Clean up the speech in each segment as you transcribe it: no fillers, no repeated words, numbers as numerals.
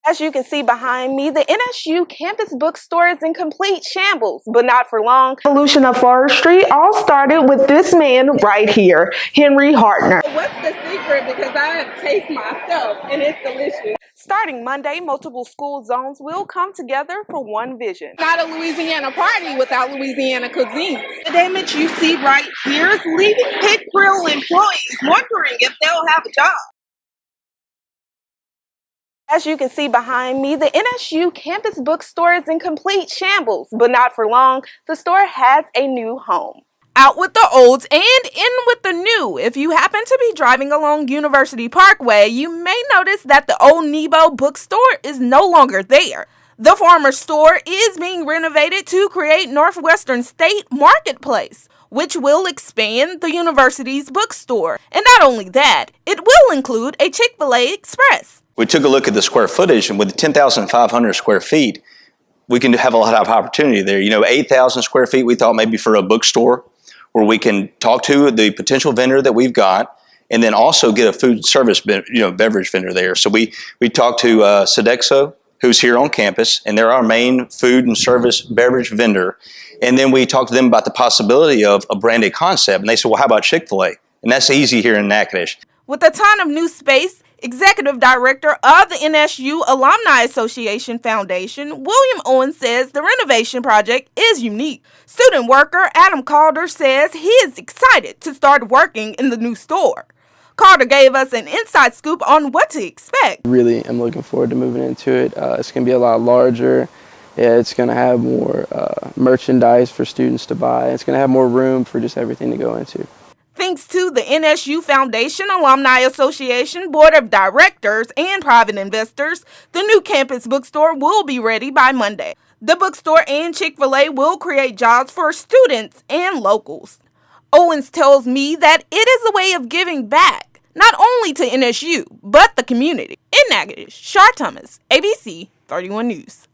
As you can see behind me, the NSU campus bookstore is in complete shambles, but not for long. Evolution of forestry all started with this man right here, Henry Hartner. What's the secret? Because I have tasted myself and it's delicious. Starting Monday, multiple school zones will come together for one vision. Not a Louisiana party without Louisiana cuisine. The image you see right here is leaving Pit Grill employees wondering if they'll have a job. As you can see behind me, the NSU campus bookstore is in complete shambles, but not for long. The store has a new home. Out with the old and in with the new. If you happen to be driving along University Parkway, you may notice that the old Nebo bookstore is no longer there. The former store is being renovated to create Northwestern State Marketplace, which will expand the university's bookstore. And not only that, it will include a Chick-fil-A Express. We took a look at the square footage, and with 10,500 square feet, we can have a lot of opportunity there. 8,000 square feet we thought maybe for a bookstore where we can talk to the potential vendor that we've got and then also get a food service beverage vendor there. So we talked to Sodexo, who's here on campus, and they're our main food and service beverage vendor. And then we talked to them about the possibility of a branded concept. And they said, well, how about Chick-fil-A? And that's easy here in Natchitoches. With a ton of new space, Executive Director of the NSU Alumni Association Foundation, William Owens, says the renovation project is unique. Student worker Adam Calder says he is excited to start working in the new store. Calder gave us an inside scoop on what to expect. Really am looking forward to moving into it. It's going to be a lot larger. It's going to have more merchandise for students to buy. It's going to have more room for just everything to go into. Thanks to the NSU Foundation, Alumni Association, Board of Directors, and private investors, the new campus bookstore will be ready by Monday. The bookstore and Chick-fil-A will create jobs for students and locals. Owens tells me that it is a way of giving back, not only to NSU, but the community. In Natchitoches, Char, ABC 31 News.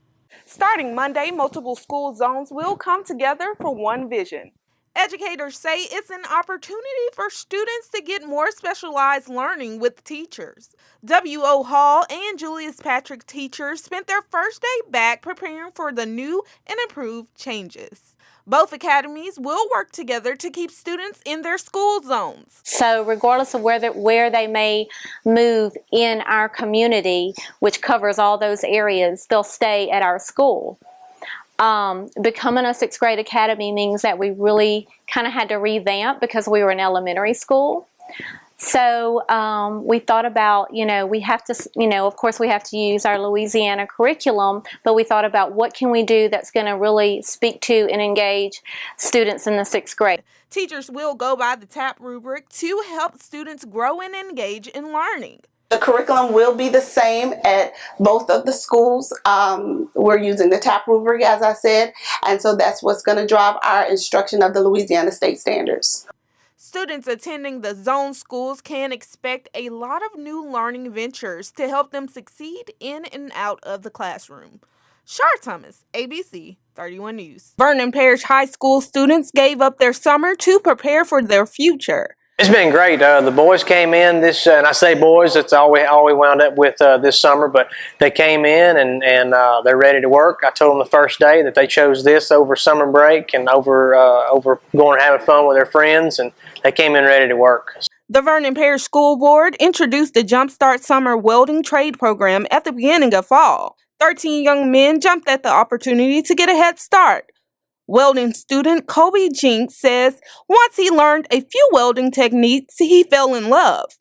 Starting Monday, multiple school zones will come together for one vision. Educators say it's an opportunity for students to get more specialized learning with teachers. W.O. Hall and Julius Patrick teachers spent their first day back preparing for the new and improved changes. Both academies will work together to keep students in their school zones. So regardless of where they may move in our community, which covers all those areas, they'll stay at our school. Becoming a sixth grade academy means that we really kind of had to revamp because we were an elementary school. So we thought about, we have to, of course we have to use our Louisiana curriculum, but we thought about what can we do that's going to really speak to and engage students in the sixth grade. Teachers will go by the TAP rubric to help students grow and engage in learning. The curriculum will be the same at both of the schools. We're using the TAP rubric, as I said, and so that's what's going to drive our instruction of the Louisiana State Standards. Students attending the zone schools can expect a lot of new learning ventures to help them succeed in and out of the classroom. Char, ABC 31 News. Vernon Parish High School students gave up their summer to prepare for their future. It's been great. The boys came in this, and I say boys, that's all we wound up with this summer, but they came in and they're ready to work. I told them the first day that they chose this over summer break and over going and having fun with their friends, and they came in ready to work. The Vernon Parish School Board introduced the Jumpstart Summer Welding Trade Program at the beginning of fall. 13 young men jumped at the opportunity to get a head start. Welding student Kobe Jinks says once he learned a few welding techniques, he fell in love.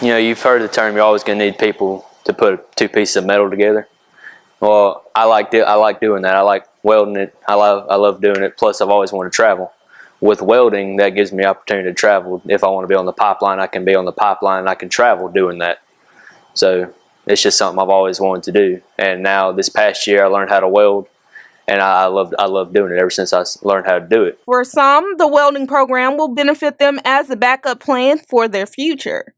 You've heard the term, you're always going to need people to put two pieces of metal together. Well, I like doing that. I like welding it. I love doing it. Plus, I've always wanted to travel. With welding, that gives me the opportunity to travel. If I want to be on the pipeline, I can be on the pipeline and I can travel doing that. So it's just something I've always wanted to do. And now this past year, I learned how to weld. And I love doing it ever since I learned how to do it. For some, the welding program will benefit them as a backup plan for their future.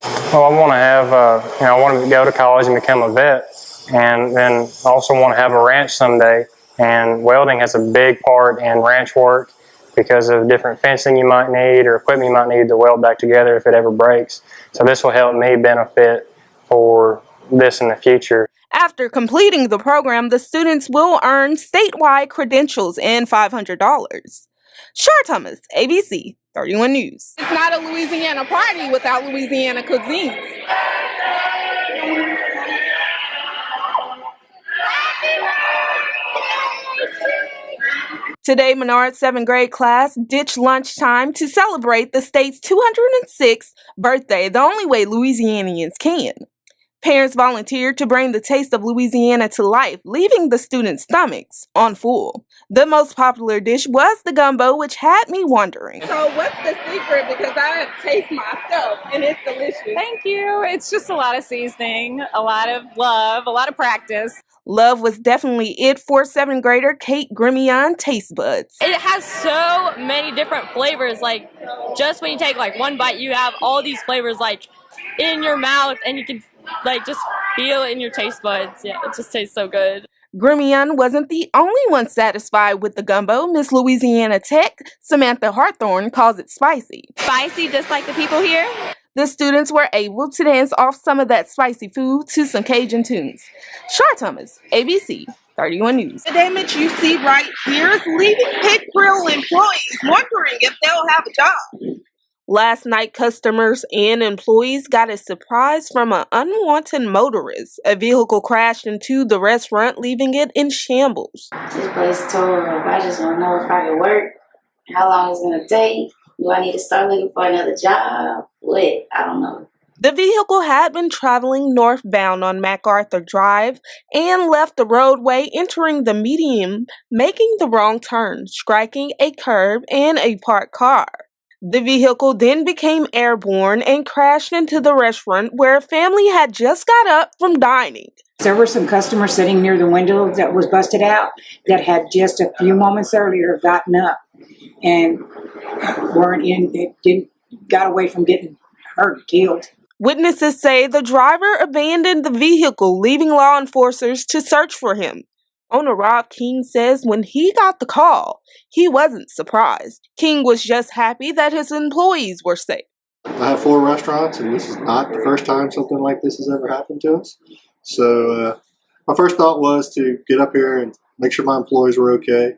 Well, I want to have, I want to go to college and become a vet, and then also want to have a ranch someday. And welding has a big part in ranch work because of different fencing you might need or equipment you might need to weld back together if it ever breaks. So this will help me benefit for this in the future. After completing the program, the students will earn statewide credentials and $500. Char Thomas, ABC 31 News. It's not a Louisiana party without Louisiana cuisine. Today, Menard's 7th grade class ditched lunchtime to celebrate the state's 206th birthday, the only way Louisianians can. Parents volunteered to bring the taste of Louisiana to life, leaving the students' stomachs on full. The most popular dish was the gumbo, which had me wondering. So what's the secret? Because I have tasted myself, and it's delicious. Thank you. It's just a lot of seasoning, a lot of love, a lot of practice. Love was definitely it for 7th grader Kate Grimion taste buds. It has so many different flavors. Like, just when you take like one bite, you have all these flavors like in your mouth, and you can like just feel it in your taste buds. Yeah, it just tastes so good. Grimion wasn't the only one satisfied with the gumbo. Miss Louisiana Tech Samantha Harthorne calls it spicy. Spicy, just like the people here. The students were able to dance off some of that spicy food to some Cajun tunes. Char Thomas, ABC 31 News. The damage you see right here is leaving pit grill employees wondering if they'll have a job. Last night, customers and employees got a surprise from an unwanted motorist. A vehicle crashed into the restaurant, leaving it in shambles. This place is total. I just want to know if I can work, how long it's going to take. Do I need to start looking for another job? What? I don't know. The vehicle had been traveling northbound on MacArthur Drive and left the roadway, entering the median, making the wrong turn, striking a curb and a parked car. The vehicle then became airborne and crashed into the restaurant where a family had just got up from dining. There were some customers sitting near the window that was busted out that had just a few moments earlier gotten up and got away from getting hurt, killed. Witnesses say the driver abandoned the vehicle, leaving law enforcers to search for him. Owner Rob King says when he got the call, he wasn't surprised. King was just happy that his employees were safe. I have 4 restaurants, and this is not the first time something like this has ever happened to us. So my first thought was to get up here and make sure my employees were okay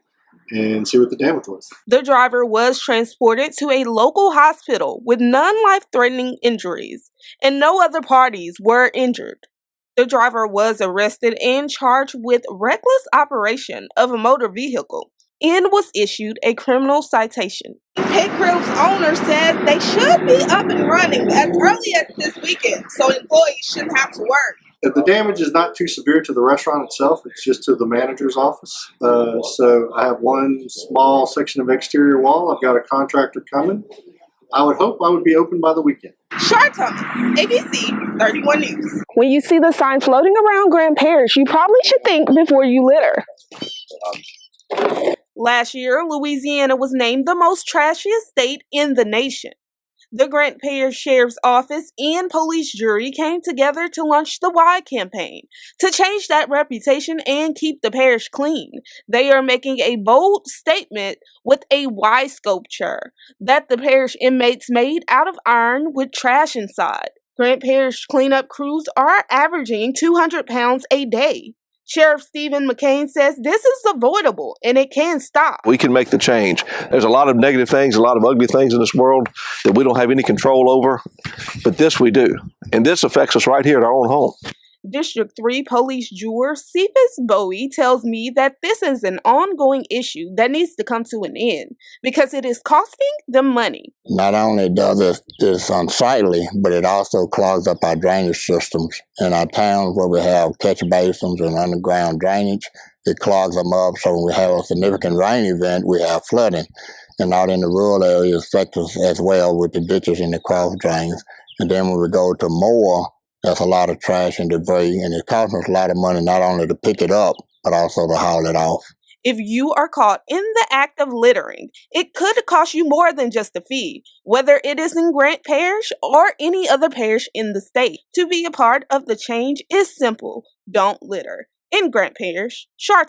and see what the damage was. The driver was transported to a local hospital with non-life-threatening injuries, and no other parties were injured. The driver was arrested and charged with reckless operation of a motor vehicle and was issued a criminal citation. Pit Grill's owner says they should be up and running as early as this weekend, so employees shouldn't have to worry. The damage is not too severe to the restaurant itself. It's just to the manager's office. So I have one small section of exterior wall. I've got a contractor coming. I would hope I would be open by the weekend. Char Thomas, ABC 31 News. When you see the sign floating around Grand Parish, you probably should think before you litter. Last year, Louisiana was named the most trashiest state in the nation. The Grant Parish Sheriff's Office and police jury came together to launch the Why campaign to change that reputation and keep the parish clean. They are making a bold statement with a Why sculpture that the parish inmates made out of iron with trash inside. Grant Parish cleanup crews are averaging 200 pounds a day. Sheriff Stephen McCain says this is avoidable and it can stop. We can make the change. There's a lot of negative things, a lot of ugly things in this world that we don't have any control over, but this we do. And this affects us right here at our own home. District 3 Police Juror Cephas Bowie tells me that this is an ongoing issue that needs to come to an end because it is costing them money. Not only does this unsightly, but it also clogs up our drainage systems. In our towns where we have catch basins and underground drainage, it clogs them up, so when we have a significant rain event, we have flooding. And out in the rural areas, it affects us as well with the ditches and the cross drains. And then when we go to more, there's a lot of trash and debris, and it costs us a lot of money not only to pick it up, but also to haul it off. If you are caught in the act of littering, it could cost you more than just a fee, whether it is in Grant Parish or any other parish in the state. To be a part of the change is simple. Don't litter. In Grant Parish, Char,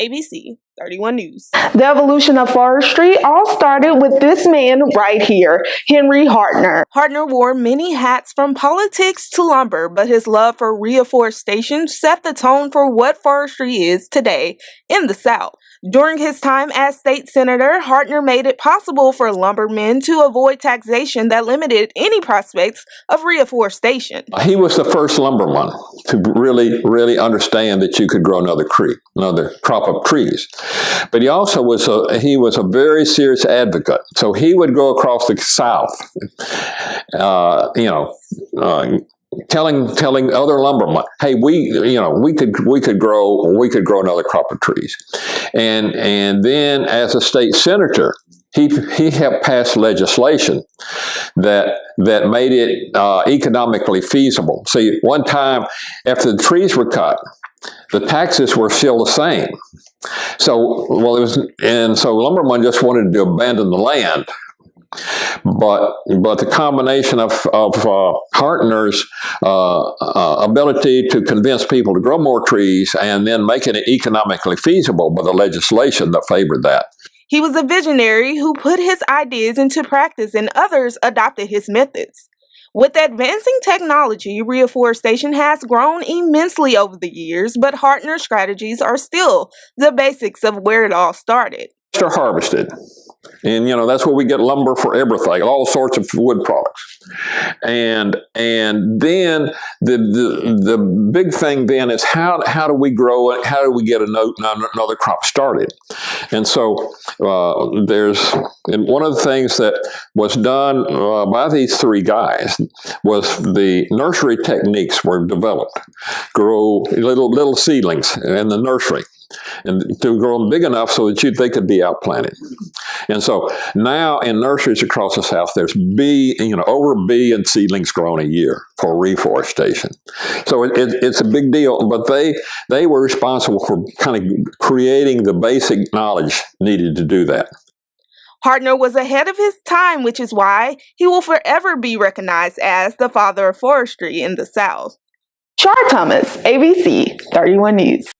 ABC 31 News. The evolution of forestry all started with this man right here, Henry Hartner. Hartner wore many hats from politics to lumber, but his love for reforestation set the tone for what forestry is today in the South. During his time as state senator, Hartner made it possible for lumbermen to avoid taxation that limited any prospects of reforestation. He was the first lumberman to really understand that you could grow another crop of trees. But he also was a very serious advocate. So he would go across the South, telling other lumbermen, hey, we could grow another crop of trees. And then as a state senator, he helped pass legislation that made it economically feasible. See, one time after the trees were cut, the taxes were still the same. So lumbermen just wanted to abandon the land. But the combination of Hartner's ability to convince people to grow more trees and then making it economically feasible by the legislation that favored that. He was a visionary who put his ideas into practice and others adopted his methods. With advancing technology, reforestation has grown immensely over the years, but Hartner's strategies are still the basics of where it all started. They're harvested. And, that's where we get lumber for everything, all sorts of wood products. And then the big thing then is how do we grow it? How do we get another crop started? And so and one of the things that was done by these three guys was the nursery techniques were developed. Grow little seedlings in the nursery, and to grow them big enough so that they could be outplanted. And so now in nurseries across the South, there's over a billion seedlings grown a year for reforestation. So it's a big deal, but they were responsible for kind of creating the basic knowledge needed to do that. Hartner was ahead of his time, which is why he will forever be recognized as the father of forestry in the South. Char, ABC 31 News.